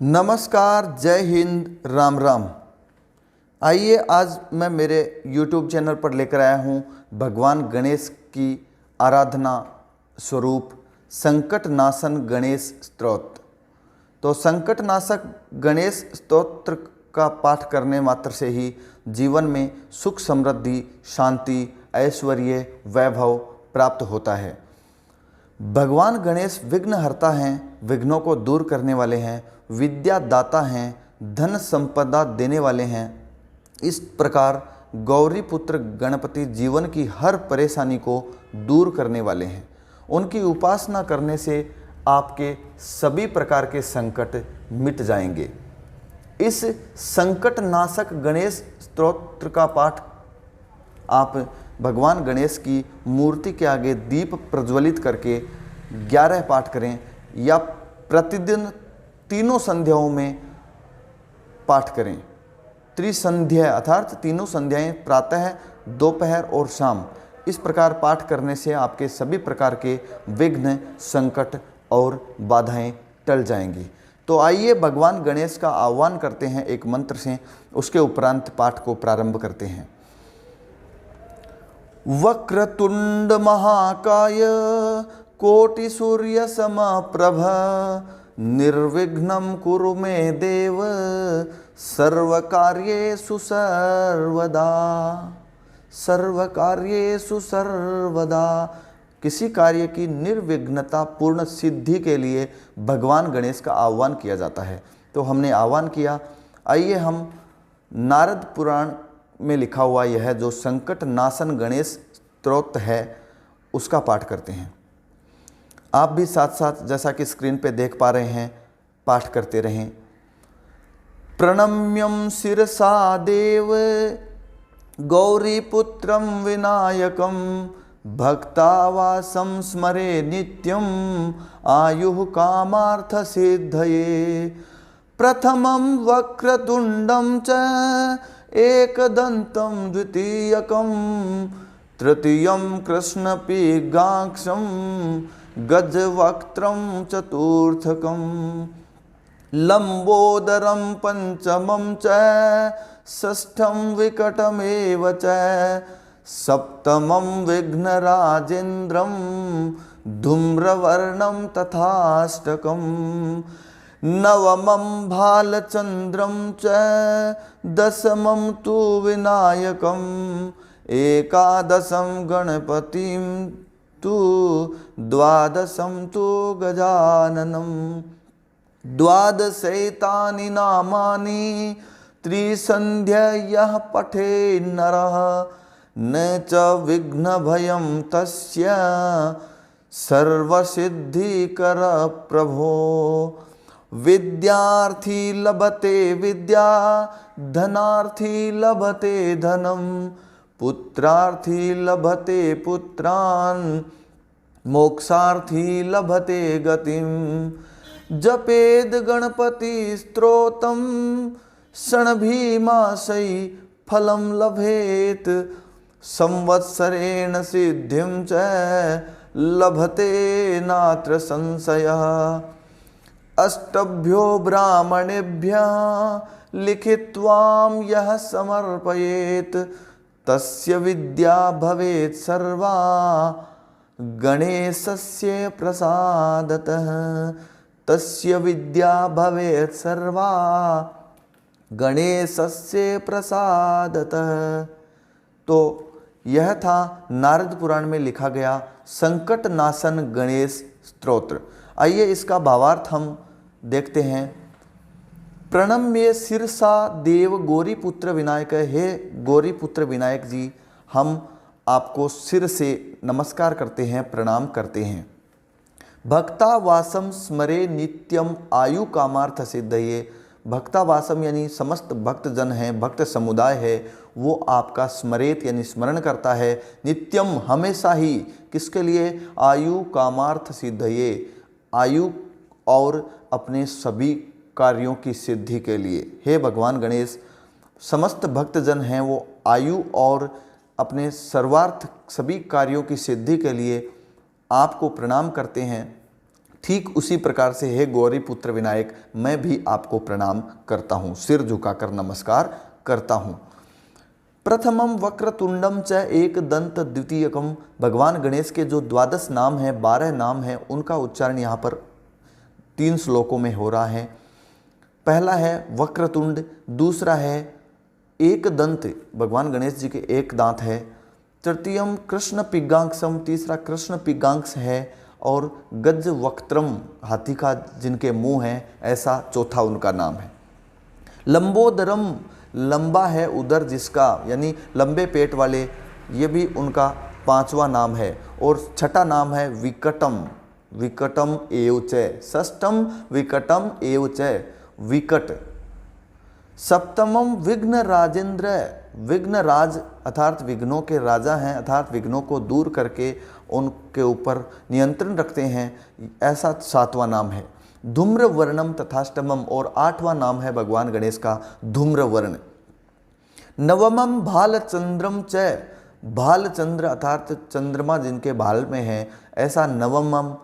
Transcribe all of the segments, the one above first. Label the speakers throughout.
Speaker 1: नमस्कार, जय हिंद, राम राम। आइए आज मैं मेरे YouTube चैनल पर लेकर आया हूँ भगवान गणेश की आराधना स्वरूप संकट नाशन गणेश स्तोत्र। तो संकट नाशक गणेश स्तोत्र का पाठ करने मात्र से ही जीवन में सुख समृद्धि, शांति, ऐश्वर्य, वैभव प्राप्त होता है। भगवान गणेश विघ्नहर्ता हैं, विघ्नों को दूर करने वाले हैं, विद्या दाता हैं, धन संपदा देने वाले हैं। इस प्रकार गौरी पुत्र गणपति जीवन की हर परेशानी को दूर करने वाले हैं। उनकी उपासना करने से आपके सभी प्रकार के संकट मिट जाएंगे। इस संकट नाशक गणेश स्तोत्र का पाठ आप भगवान गणेश की मूर्ति के आगे दीप प्रज्वलित करके 11 पाठ करें या प्रतिदिन तीनों संध्याओं में पाठ करें। त्रिसंध्या अर्थात तीनों संध्याएं प्रातः, दोपहर और शाम। इस प्रकार पाठ करने से आपके सभी प्रकार के विघ्न, संकट और बाधाएं टल जाएंगी। तो आइए भगवान गणेश का आह्वान करते हैं एक मंत्र से, उसके उपरांत पाठ को प्रारंभ करते हैं। वक्रतुंड महाकाय कोटि सूर्य समप्रभ निर्विघ्नं कुरु मे देव सर्वकार्येषु सर्वदा। सर्वकार्येषु सर्वदा। किसी कार्य की निर्विघ्नता पूर्ण सिद्धि के लिए भगवान गणेश का आह्वान किया जाता है। तो हमने आह्वान किया। आइए हम नारद पुराण में लिखा हुआ यह जो संकट नाशन गणेश स्तोत्र है उसका पाठ करते हैं। आप भी साथ साथ जैसा कि स्क्रीन पे देख पा रहे हैं पाठ करते रहें। प्रणम्यं शिरसा देव गौरीपुत्रं विनायकं भक्तावासं स्मरे नित्यं आयुः कामार्थ सिद्धये। प्रथमं वक्रतुंडं च एकदन्तं द्वितीयकं तृतीयं कृष्णपिगाक्षं गजवक्त्रं चतुर्थकं लंबोदरं पंचमं च षष्ठं विकटमेव च सप्तमं विघ्नराजेन्द्रं धूम्रवर्णं तथाष्टकं नवमं भालचन्द्रं च दशमं तु विनायकं एकादशं गणपतिं तु द्वादशं तु गजाननं। द्वादशैतानि नामानि त्रिसन्ध्यः पठे नरः न च विघ्नभयं तस्य सर्वसिद्धिकर प्रभो। विद्यार्थी लभते विद्या धनार्थी लभते धनं पुत्रार्थी लभते पुत्रान् मोक्षार्थी लभते गतिं। जपेद गणपति स्तोत्रं क्षणभीमाशयि फलं लभेत संवत्सरेण सिद्धिं च लभते नात्र संशयः। अष्टभ्यो ब्राह्मणेभ्यः लिखित्वां यः समर्पयेत् तस्य विद्या भवेत् सर्वा गणेशस्य प्रसादतः। तस्य विद्या भवेत् सर्वा गणेशस्य प्रसादतः। तो यह था नारद पुराण में लिखा गया संकट नाशन गणेश स्तोत्र। आइए इसका भावार्थ हम देखते हैं। प्रणम्य शिरसा देव गौरी पुत्र विनायक। हे गौरी पुत्र विनायक जी, हम आपको सिर से नमस्कार करते हैं, प्रणाम करते हैं। भक्तावासम स्मरे नित्यम आयु कामार्थ सिद्धये। भक्तावासम यानी समस्त भक्त जन हैं, भक्त समुदाय है, वो आपका स्मरेत यानी स्मरण करता है। नित्यम हमेशा ही, किसके लिए? आयु कामार्थ सिद्धये, आयु और अपने सभी कार्यों की सिद्धि के लिए। हे भगवान गणेश, समस्त भक्तजन हैं वो आयु और अपने सर्वार्थ सभी कार्यों की सिद्धि के लिए आपको प्रणाम करते हैं। ठीक उसी प्रकार से हे गौरी पुत्र विनायक, मैं भी आपको प्रणाम करता हूँ, सिर झुकाकर नमस्कार करता हूँ। प्रथमम वक्रतुंडम च एक दंत द्वितीयकम। भगवान गणेश के जो 12 नाम हैं, 12 नाम हैं, उनका उच्चारण यहाँ पर 3 श्लोकों में हो रहा है। पहला है वक्रतुंड, दूसरा है एक दंत, भगवान गणेश जी के एक दांत है। तृतीयम कृष्ण पिग्गांक्षम, तीसरा कृष्ण पिग्गांक्ष है। और गज वक्त्रम, हाथी का जिनके मुंह हैं, ऐसा चौथा उनका नाम है। लंबोदरम, लंबा है उदर जिसका, यानी लंबे पेट वाले, ये भी उनका 5वां नाम है। और छठा नाम है विकटम, विकटम एव च, षष्ठम विकटम एव च, विकट। सप्तमम विघ्न राजेंद्र, विघ्न राज अर्थात विघ्नों के राजा हैं, अर्थात विघ्नों को दूर करके उनके ऊपर नियंत्रण रखते हैं, ऐसा 7वां नाम है। धूम्र वर्णम तथाष्टमम, और 8वां नाम है भगवान गणेश का धूम्र वर्ण। नवमम भालचंद्रम च, भालचंद्र अर्थात चंद्रमा जिनके भाल में है, ऐसा नवमम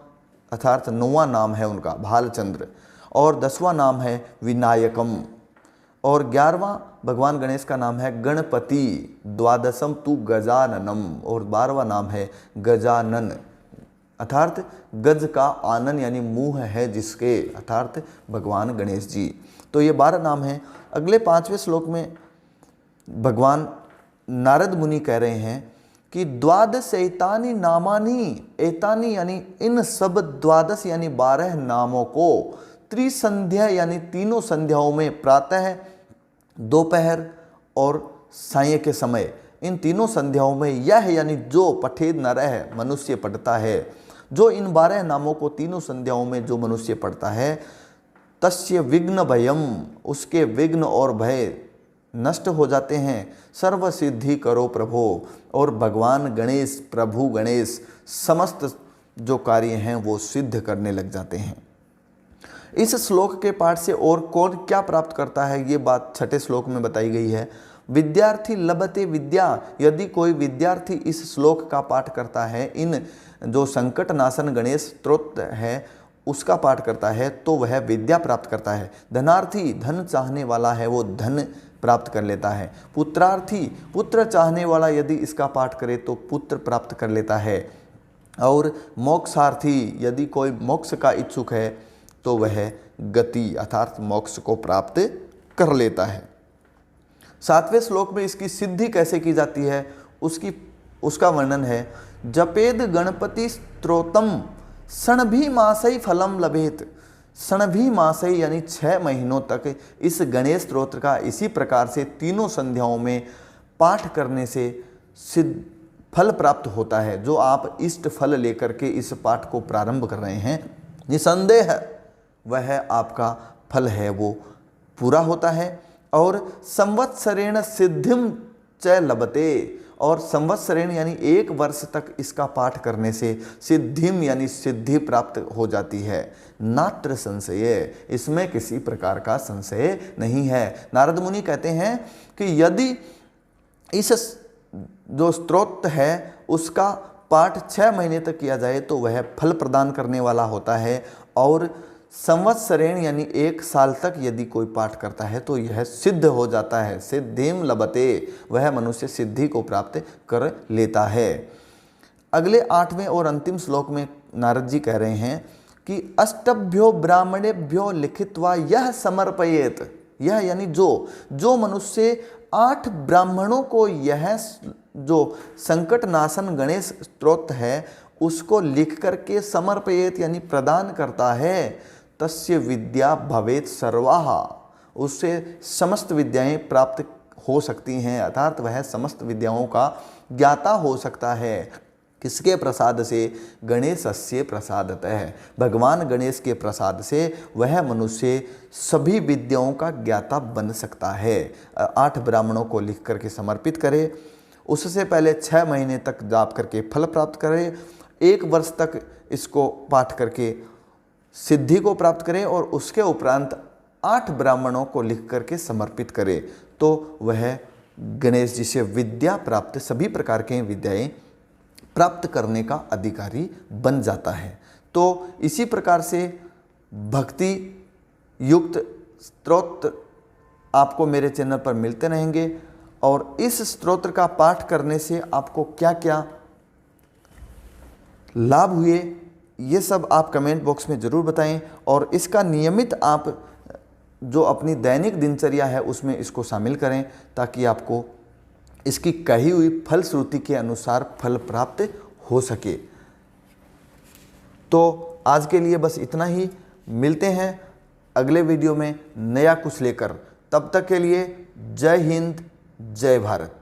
Speaker 1: अर्थात 9वां नाम है उनका भालचंद्र। और 10वां नाम है विनायकम। और 11वां भगवान गणेश का नाम है गणपति। द्वादशम तु गजाननम, और 12वां नाम है गजानन, अर्थात गज का आनन यानी मुंह है जिसके, अर्थात भगवान गणेश जी। तो ये 12 नाम हैं। अगले 5वें श्लोक में भगवान नारद मुनि कह रहे हैं कि द्वादश एतानी नामानी, एतानी यानी इन सब 12 यानी 12 नामों को त्रिसंध्या यानी तीनों संध्याओं में, प्रातः, दोपहर और साय के समय, इन तीनों संध्याओं में यह यानी जो पठेद नरः मनुष्य पढ़ता है, जो इन 12 नामों को तीनों संध्याओं में जो मनुष्य पढ़ता है, तस्य विघ्न भयम, उसके विघ्न और भय नष्ट हो जाते हैं। सर्व सिद्धि करो प्रभो, और भगवान गणेश, प्रभु गणेश समस्त जो कार्य हैं वो सिद्ध करने लग जाते हैं। इस श्लोक के पाठ से और कौन क्या प्राप्त करता है, ये बात 6ठे श्लोक में बताई गई है। विद्यार्थी लभते विद्या, यदि कोई विद्यार्थी इस श्लोक का पाठ करता है, इन जो संकट नाशन गणेश स्तोत्र है उसका पाठ करता है, तो वह विद्या प्राप्त करता है। धनार्थी, धन चाहने वाला है, वो धन प्राप्त कर लेता है। पुत्रार्थी, पुत्र चाहने वाला यदि इसका पाठ करे तो पुत्र प्राप्त कर लेता है। और मोक्षार्थी, यदि कोई मोक्ष का इच्छुक है तो वह गति अर्थात मोक्ष को प्राप्त कर लेता है। 7वें श्लोक में इसकी सिद्धि कैसे की जाती है उसका वर्णन है। जपेद गणपति स्तोत्रम षणभी मासई फलम लभेत। षणभी मासई यानी 6 महीनों तक इस गणेश स्तोत्र का इसी प्रकार से तीनों संध्याओं में पाठ करने से सिद्ध फल प्राप्त होता है। जो आप इष्ट फल लेकर के इस पाठ को प्रारंभ कर रहे हैं, निसंदेह वह आपका फल है वो पूरा होता है। और संवत्सरेण सिद्धिम च लभते, और संवत्सरेण यानी 1 वर्ष तक इसका पाठ करने से सिद्धिम यानी सिद्धि प्राप्त हो जाती है। नात्र संशय, इसमें किसी प्रकार का संशय नहीं है। नारद मुनि कहते हैं कि यदि इस जो स्तोत्र है उसका पाठ 6 महीने तक किया जाए तो वह फल प्रदान करने वाला होता है। और संवत्सरेण यानी 1 साल तक यदि कोई पाठ करता है तो यह सिद्ध हो जाता है। सिद्धिम लभते, वह मनुष्य सिद्धि को प्राप्त कर लेता है। अगले 8वें और अंतिम श्लोक में नारद जी कह रहे हैं कि अष्टभ्यो ब्राह्मणेभ्यो लिखित्वा यह समर्पयेत। यह यानी जो मनुष्य 8 ब्राह्मणों को यह जो संकट नाशन गणेश स्तोत्र है उसको लिख करके समर्पयेत यानी प्रदान करता है, तस्य विद्या भवेत सर्वाहा, उससे समस्त विद्याएं प्राप्त हो सकती हैं, अर्थात वह समस्त विद्याओं का ज्ञाता हो सकता है। किसके प्रसाद से? गणेशस्य प्रसादतः, भगवान गणेश के प्रसाद से वह मनुष्य सभी विद्याओं का ज्ञाता बन सकता है। 8 ब्राह्मणों को लिख करके समर्पित करे, उससे पहले 6 महीने तक जाप करके फल प्राप्त करे, 1 वर्ष तक इसको पाठ करके सिद्धि को प्राप्त करे और उसके उपरांत 8 ब्राह्मणों को लिख करके समर्पित करे, तो वह गणेश जी से विद्या प्राप्त, सभी प्रकार के विद्याएं प्राप्त करने का अधिकारी बन जाता है। तो इसी प्रकार से भक्ति युक्त स्तोत्र आपको मेरे चैनल पर मिलते रहेंगे और इस स्तोत्र का पाठ करने से आपको क्या क्या लाभ हुए ये सब आप कमेंट बॉक्स में ज़रूर बताएं और इसका नियमित आप जो अपनी दैनिक दिनचर्या है उसमें इसको शामिल करें ताकि आपको इसकी कही हुई फलश्रुति के अनुसार फल प्राप्त हो सके। तो आज के लिए बस इतना ही, मिलते हैं अगले वीडियो में नया कुछ लेकर। तब तक के लिए जय हिंद, जय भारत।